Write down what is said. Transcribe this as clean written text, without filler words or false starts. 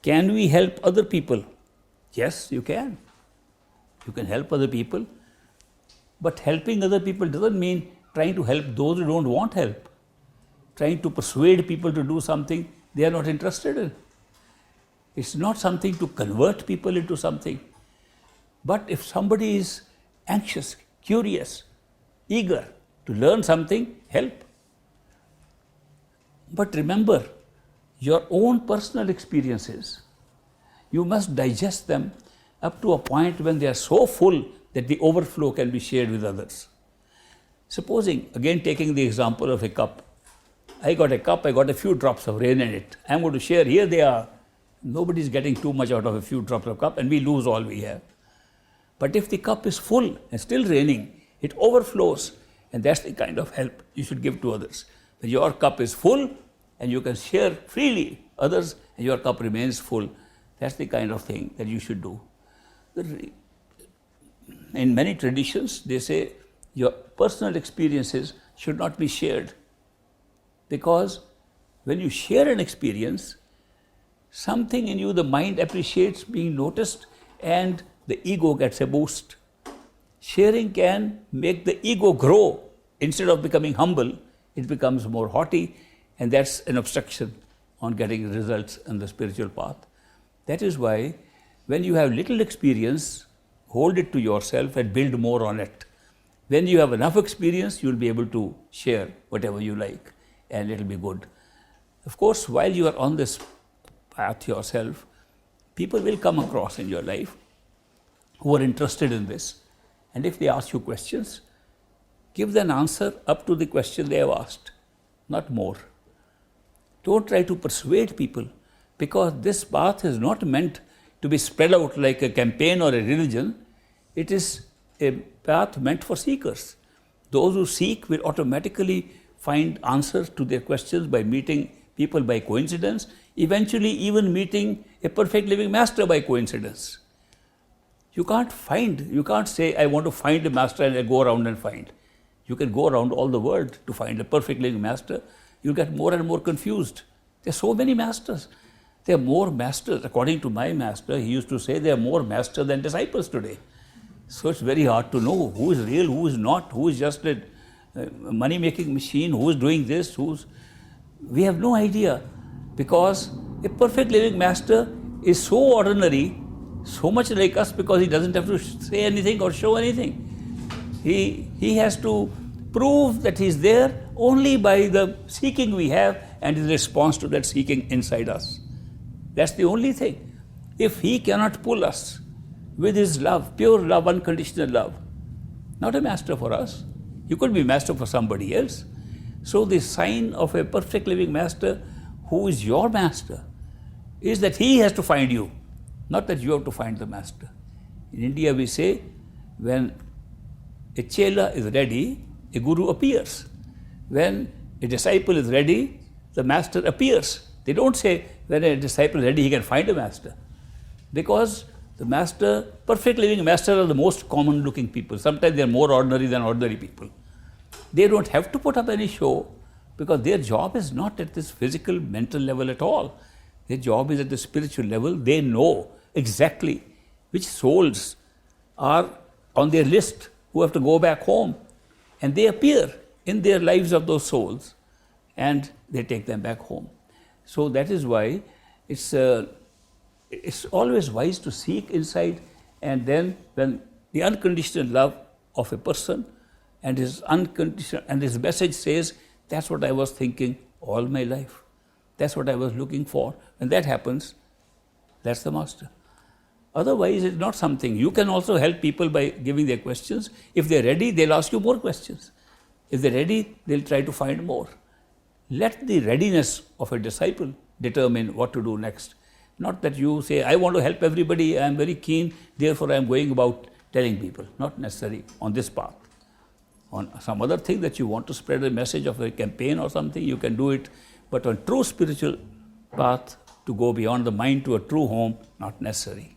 Can we help other people? Yes, you can. You can help other people. But helping other people doesn't mean trying to help those who don't want help. Trying to persuade people to do something they are not interested in. It's not something to convert people into something. But if somebody is anxious, curious, eager to learn something, help. But remember, your own personal experiences, you must digest them up to a point when they are so full that the overflow can be shared with others. Supposing, again taking the example of a cup, I got a cup, I got a few drops of rain in it. I'm going to share, here they are. Nobody's getting too much out of a few drops of cup and we lose all we have. But if the cup is full and still raining, it overflows, and that's the kind of help you should give to others. When your cup is full and you can share freely others and your cup remains full, that's the kind of thing that you should do. In many traditions, they say your personal experiences should not be shared, because when you share an experience, something in you, the mind appreciates being noticed and the ego gets a boost. Sharing can make the ego grow. Instead of becoming humble, it becomes more haughty, and that's an obstruction on getting results on the spiritual path. That is why when you have little experience, hold it to yourself and build more on it. When you have enough experience, you'll be able to share whatever you like, and it'll be good. Of course, while you are on this path yourself, people will come across in your life who are interested in this. And if they ask you questions, give them an answer up to the question they have asked, not more. Don't try to persuade people, because this path is not meant to be spread out like a campaign or a religion. It is a path meant for seekers. Those who seek will automatically find answers to their questions by meeting people by coincidence, eventually even meeting a perfect living master by coincidence. You can't say, I want to find a master and I go around and find. You can go around all the world to find a perfect living master. You'll get more and more confused. There are so many masters. There are more masters. According to my master, he used to say there are more masters than disciples today. So it's very hard to know who is real, who is not, who is just a money-making machine, who is doing this, we have no idea, because a perfect living master is so ordinary, so much like us, because he doesn't have to say anything or show anything. He has to prove that he's there only by the seeking we have and his response to that seeking inside us. That's the only thing. If he cannot pull us with his love, pure love, unconditional love, not a master for us. You could be master for somebody else. So the sign of a perfect living master who is your master is that he has to find you, not that you have to find the master. In India we say, when a chela is ready, a guru appears. When a disciple is ready, the master appears. They don't say when a disciple is ready, he can find a master. Because the master, perfect living master, are the most common looking people. Sometimes they are more ordinary than ordinary people. They don't have to put up any show, because their job is not at this physical, mental level at all. Their job is at the spiritual level. They know exactly which souls are on their list who have to go back home. And they appear in their lives of those souls and they take them back home. So that is why it's always wise to seek inside, and then when the unconditional love of a person and his unconditional and his message says, that's what I was thinking all my life. That's what I was looking for. When that happens, that's the master. Otherwise, it's not something. You can also help people by giving their questions. If they're ready, they'll ask you more questions. If they're ready, they'll try to find more. Let the readiness of a disciple determine what to do next. Not that you say, I want to help everybody, I am very keen, therefore I am going about telling people. Not necessary on this path. On some other thing that you want to spread a message of a campaign or something, you can do it. But on true spiritual path, to go beyond the mind to a true home, not necessary.